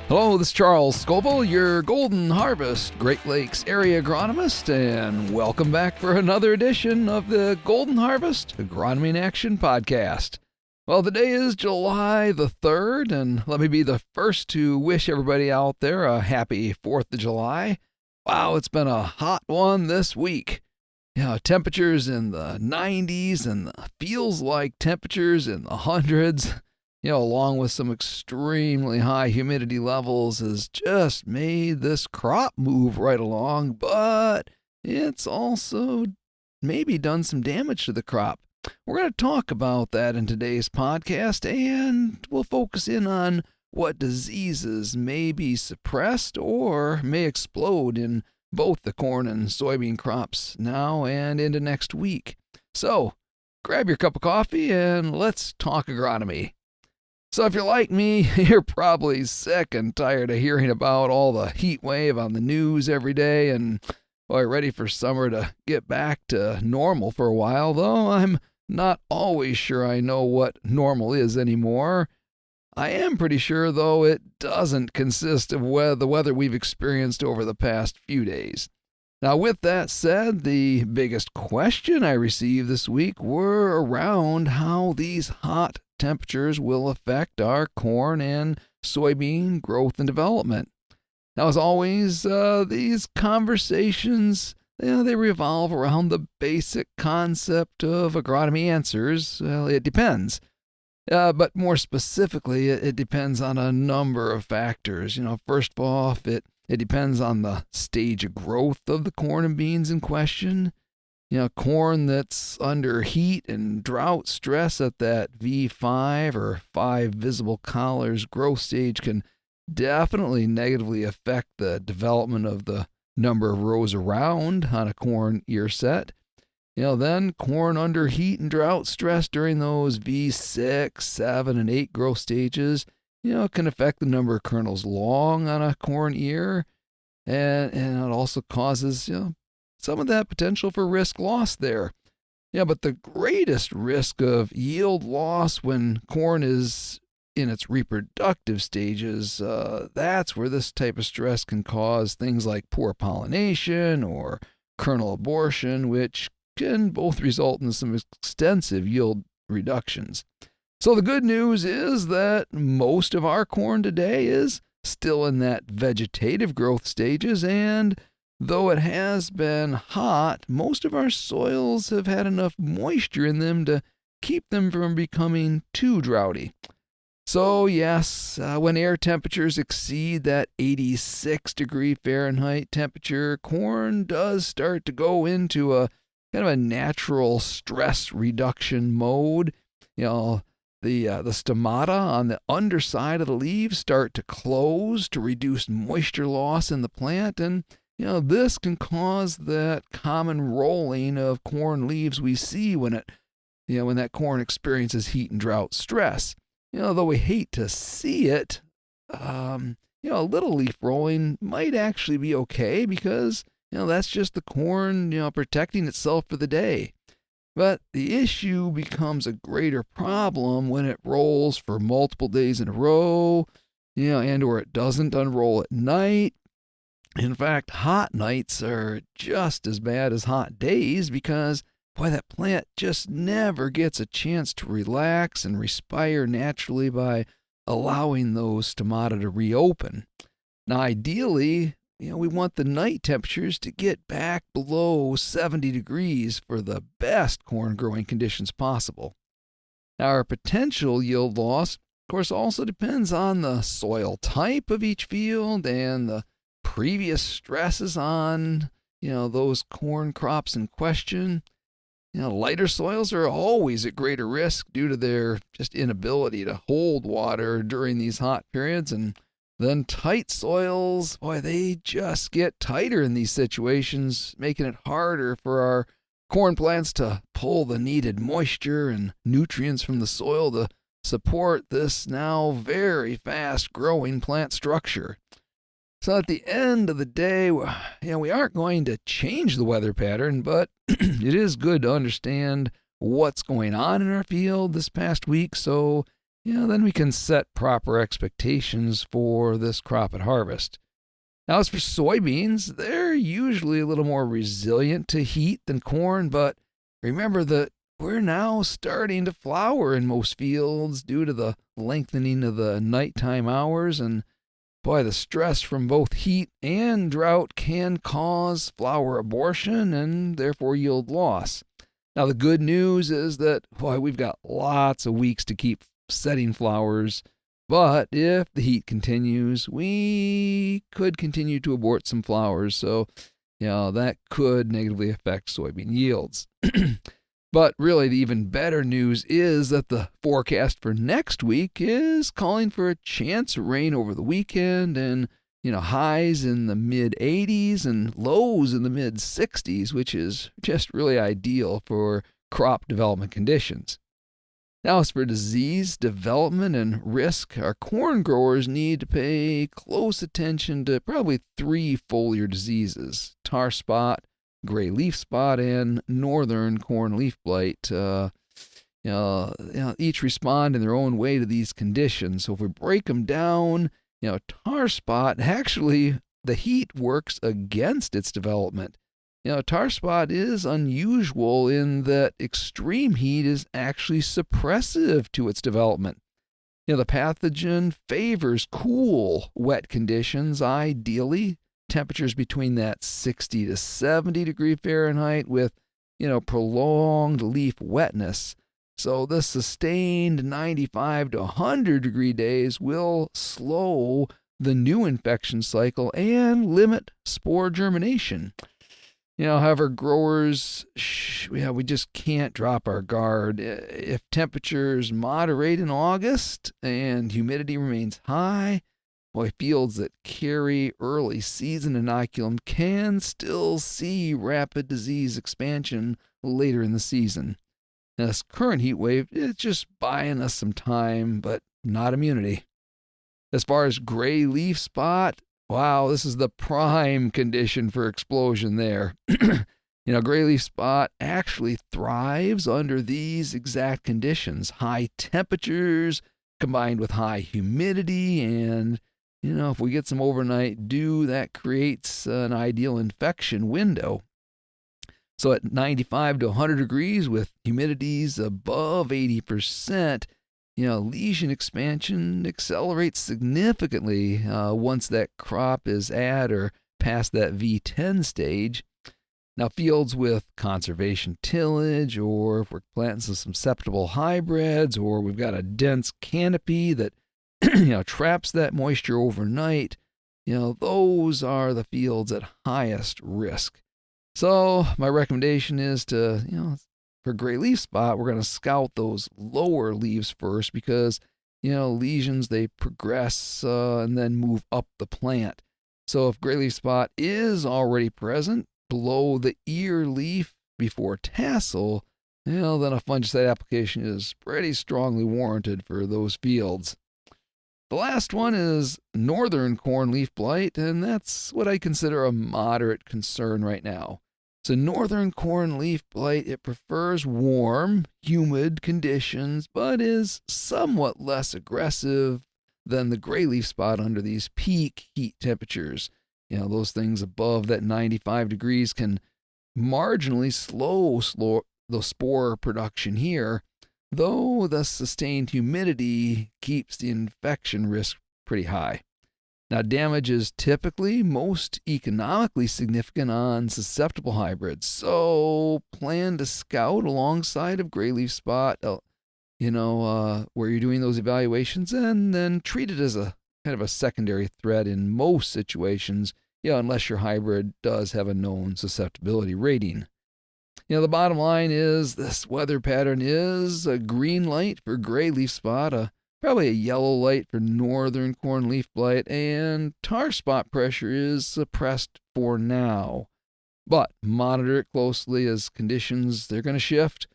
Hello, this is Charles Scoville, your Golden Harvest Great Lakes area agronomist, and welcome back for another edition of the Golden Harvest Agronomy In Action podcast. Well, today is July the 3rd, and let me be the first to wish everybody out there a happy 4th of July. Wow, it's been a hot one this week. Temperatures in the 90s and feels like temperatures in the hundreds. Along with some extremely high humidity levels, has just made this crop move right along, but it's also maybe done some damage to the crop. We're going to talk about that in today's podcast, and we'll focus in on what diseases may be suppressed or may explode in both the corn and soybean crops now and into next week. So, grab your cup of coffee and let's talk agronomy. So if you're like me, you're probably sick and tired of hearing about all the heat wave on the news every day and ready for summer to get back to normal for a while, though I'm not always sure I know what normal is anymore. I am pretty sure, though, it doesn't consist of the weather we've experienced over the past few days. Now, with that said, the biggest question I received this week were around how these hot temperatures will affect our corn and soybean growth and development. Now, as always, these conversations, they revolve around the basic concept of agronomy answers. Well, it depends. But more specifically, it depends on a number of factors. First off, it depends on the stage of growth of the corn and beans in question. Corn that's under heat and drought stress at that V5 or 5 visible collars growth stage can definitely negatively affect the development of the number of rows around on a corn ear set. Then corn under heat and drought stress during those V6, 7, and 8 growth stages, can affect the number of kernels long on a corn ear. And it also causes, some of that potential for risk loss there. But the greatest risk of yield loss when corn is in its reproductive stages, that's where this type of stress can cause things like poor pollination or kernel abortion, which can both result in some extensive yield reductions. So the good news is that most of our corn today is still in that vegetative growth stages, and though it has been hot, most of our soils have had enough moisture in them to keep them from becoming too droughty. So yes, when air temperatures exceed that 86 degree Fahrenheit temperature, corn does start to go into a kind of a natural stress reduction mode. The stomata on the underside of the leaves start to close to reduce moisture loss in the plant, and this can cause that common rolling of corn leaves we see when that corn experiences heat and drought stress. Though we hate to see it, a little leaf rolling might actually be okay because, that's just the corn, protecting itself for the day. But the issue becomes a greater problem when it rolls for multiple days in a row, and or it doesn't unroll at night. In fact, hot nights are just as bad as hot days because, that plant just never gets a chance to relax and respire naturally by allowing those stomata to reopen. Now, ideally, we want the night temperatures to get back below 70 degrees for the best corn growing conditions possible. Now, our potential yield loss, of course, also depends on the soil type of each field and the previous stresses on, those corn crops in question. Lighter soils are always at greater risk due to their just inability to hold water during these hot periods, and then tight soils, they just get tighter in these situations, making it harder for our corn plants to pull the needed moisture and nutrients from the soil to support this now very fast growing plant structure. So at the end of the day, we aren't going to change the weather pattern, but it is good to understand what's going on in our field this past week so then we can set proper expectations for this crop at harvest. Now, as for soybeans, they're usually a little more resilient to heat than corn, but remember that we're now starting to flower in most fields due to the lengthening of the nighttime hours, and boy, the stress from both heat and drought can cause flower abortion and therefore yield loss. Now, the good news is that, boy, we've got lots of weeks to keep setting flowers, but if the heat continues, we could continue to abort some flowers, so that could negatively affect soybean yields. But really, the even better news is that the forecast for next week is calling for a chance of rain over the weekend and, highs in the mid 80s and lows in the mid 60s, which is just really ideal for crop development conditions. Now, as for disease development and risk, our corn growers need to pay close attention to probably 3 foliar diseases: tar spot, gray leaf spot, and northern corn leaf blight. Each respond in their own way to these conditions. So if we break them down, tar spot, actually the heat works against its development. Tar spot is unusual in that extreme heat is actually suppressive to its development. The pathogen favors cool, wet conditions, ideally temperatures between that 60 to 70 degree Fahrenheit with, prolonged leaf wetness. So the sustained 95 to 100 degree days will slow the new infection cycle and limit spore germination. However, growers, we just can't drop our guard. If temperatures moderate in August and humidity remains high, fields that carry early season inoculum can still see rapid disease expansion later in the season. Now, this current heat wave is just buying us some time, but not immunity. As far as gray leaf spot, wow, this is the prime condition for explosion there. Gray leaf spot actually thrives under these exact conditions: high temperatures combined with high humidity, and if we get some overnight dew, that creates an ideal infection window. So at 95 to 100 degrees with humidities above 80%, lesion expansion accelerates significantly once that crop is at or past that V10 stage. Now, fields with conservation tillage, or if we're planting some susceptible hybrids, or we've got a dense canopy that traps that moisture overnight, those are the fields at highest risk. So my recommendation is to, for gray leaf spot, we're going to scout those lower leaves first because, lesions, they progress and then move up the plant. So if gray leaf spot is already present below the ear leaf before tassel, then a fungicide application is pretty strongly warranted for those fields. The last one is northern corn leaf blight, and that's what I consider a moderate concern right now. So northern corn leaf blight, it prefers warm, humid conditions, but is somewhat less aggressive than the gray leaf spot under these peak heat temperatures. Those things above that 95 degrees can marginally slow the spore production here, though the sustained humidity keeps the infection risk pretty high. Now, damage is typically most economically significant on susceptible hybrids, so plan to scout alongside of gray leaf spot, where you're doing those evaluations, and then treat it as a kind of a secondary threat in most situations, unless your hybrid does have a known susceptibility rating. The bottom line is this weather pattern is a green light for gray leaf spot, probably a yellow light for northern corn leaf blight, and tar spot pressure is suppressed for now. But monitor it closely as conditions, they're going to shift.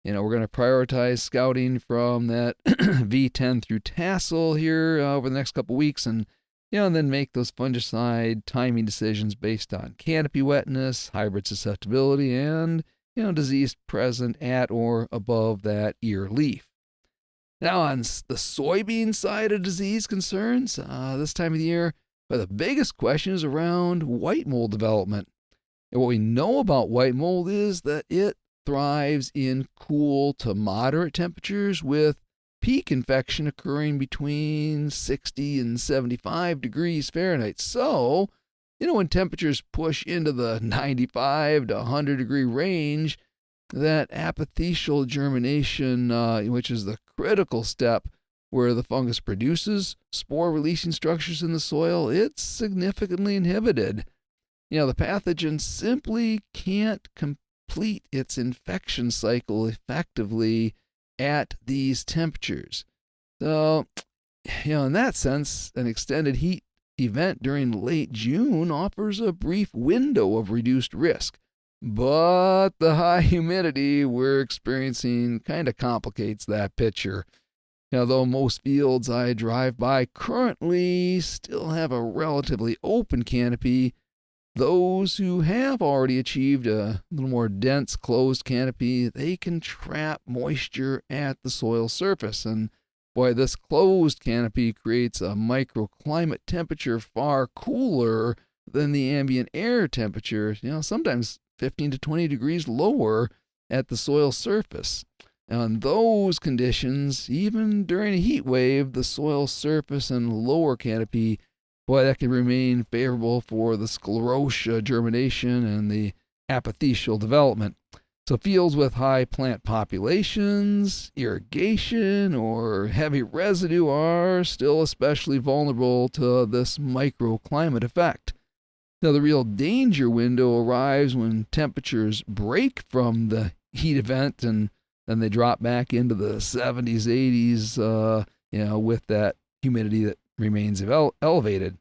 We're going to prioritize scouting from that V10 through tassel here over the next couple weeks, and then make those fungicide timing decisions based on canopy wetness, hybrid susceptibility, and disease present at or above that ear leaf. Now, on the soybean side of disease concerns, this time of the year, the biggest question is around white mold development. And what we know about white mold is that it thrives in cool to moderate temperatures, with peak infection occurring between 60 and 75 degrees Fahrenheit. So, when temperatures push into the 95 to 100 degree range, that apothecial germination, which is the critical step where the fungus produces spore-releasing structures in the soil, it's significantly inhibited. The pathogen simply can't complete its infection cycle effectively at these temperatures. So, in that sense, an extended heat event during late June offers a brief window of reduced risk. But the high humidity we're experiencing kind of complicates that picture. Though most fields I drive by currently still have a relatively open canopy, those who have already achieved a little more dense closed canopy, they can trap moisture at the soil surface. And boy, this closed canopy creates a microclimate temperature far cooler than the ambient air temperature, sometimes 15 to 20 degrees lower at the soil surface. Now, in those conditions, even during a heat wave, the soil surface and lower canopy, that can remain favorable for the sclerotia germination and the apothecial development. So fields with high plant populations, irrigation, or heavy residue are still especially vulnerable to this microclimate effect. Now, the real danger window arrives when temperatures break from the heat event and then they drop back into the 70s, 80s, with that humidity that remains elevated.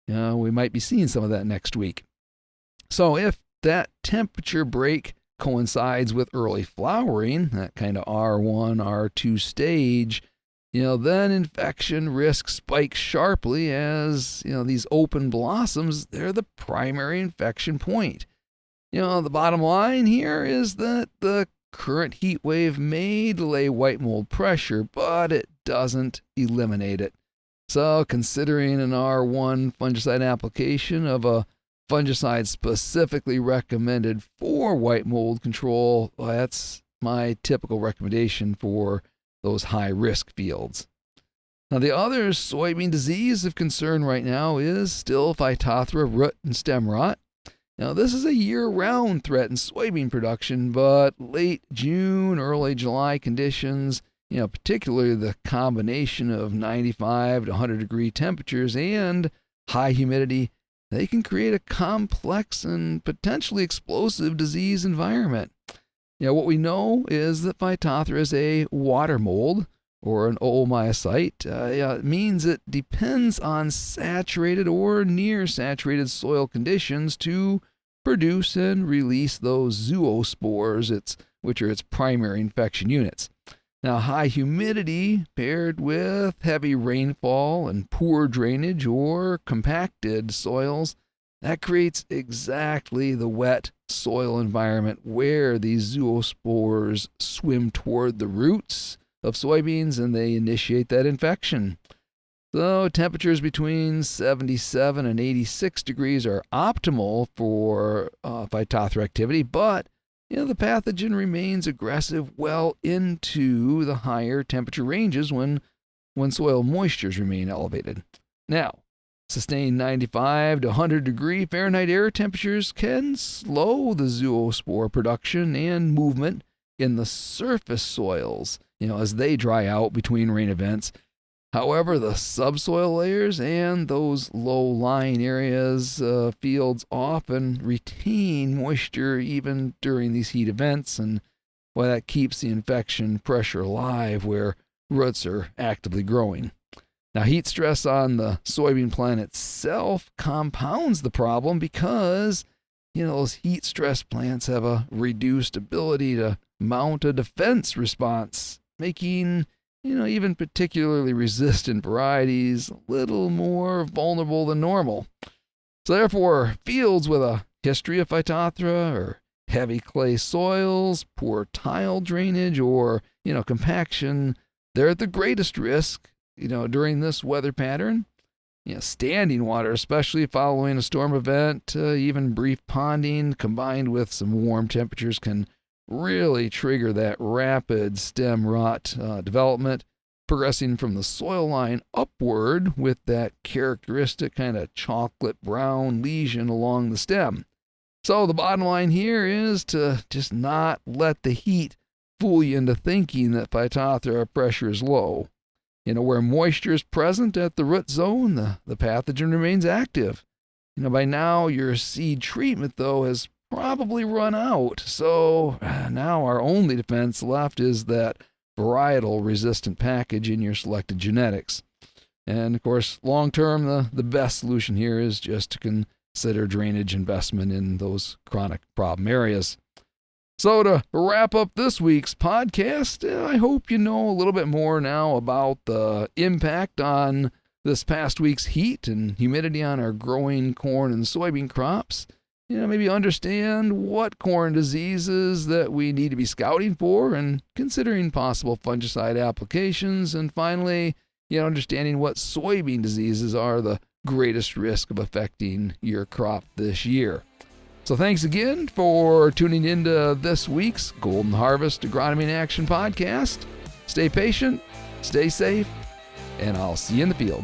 We might be seeing some of that next week. So if that temperature break coincides with early flowering, that kind of R1, R2 stage, then infection risk spikes sharply as, these open blossoms, they're the primary infection point. The bottom line here is that the current heat wave may delay white mold pressure, but it doesn't eliminate it. So considering an R1 fungicide application of a fungicide specifically recommended for white mold control, that's my typical recommendation for those high-risk fields. Now, the other soybean disease of concern right now is still Phytophthora root and stem rot. Now, this is a year-round threat in soybean production, but late June, early July conditions, particularly the combination of 95 to 100 degree temperatures and high humidity, they can create a complex and potentially explosive disease environment. What we know is that Phytophthora is a water mold, or an oomycete. It means it depends on saturated or near saturated soil conditions to produce and release those zoospores, which are its primary infection units. Now, high humidity paired with heavy rainfall and poor drainage or compacted soils, that creates exactly the wet soil environment where these zoospores swim toward the roots of soybeans and they initiate that infection. So temperatures between 77 and 86 degrees are optimal for Phytophthora activity, but the pathogen remains aggressive well into the higher temperature ranges when soil moistures remain elevated. Now, sustained 95 to 100 degree Fahrenheit air temperatures can slow the zoospore production and movement in the surface soils, as they dry out between rain events. However, the subsoil layers and those low-lying areas, fields often retain moisture even during these heat events, and that keeps the infection pressure alive where roots are actively growing. Now, heat stress on the soybean plant itself compounds the problem because, those heat stress plants have a reduced ability to mount a defense response, making even particularly resistant varieties a little more vulnerable than normal. So therefore, fields with a history of Phytophthora or heavy clay soils, poor tile drainage, or, compaction, they're at the greatest risk, during this weather pattern. Standing water, especially following a storm event, even brief ponding combined with some warm temperatures can really trigger that rapid stem rot development, progressing from the soil line upward with that characteristic kind of chocolate brown lesion along the stem. So the bottom line here is to just not let the heat fool you into thinking that Phytophthora pressure is low. Where moisture is present at the root zone, the pathogen remains active. By now your seed treatment, though, has probably run out. So now our only defense left is that varietal resistant package in your selected genetics. And of course, long term, the best solution here is just to consider drainage investment in those chronic problem areas. So to wrap up this week's podcast, I hope you know a little bit more now about the impact on this past week's heat and humidity on our growing corn and soybean crops. Maybe understand what corn diseases that we need to be scouting for and considering possible fungicide applications. And finally, understanding what soybean diseases are the greatest risk of affecting your crop this year. So thanks again for tuning into this week's Golden Harvest Agronomy in Action podcast. Stay patient, stay safe, and I'll see you in the field.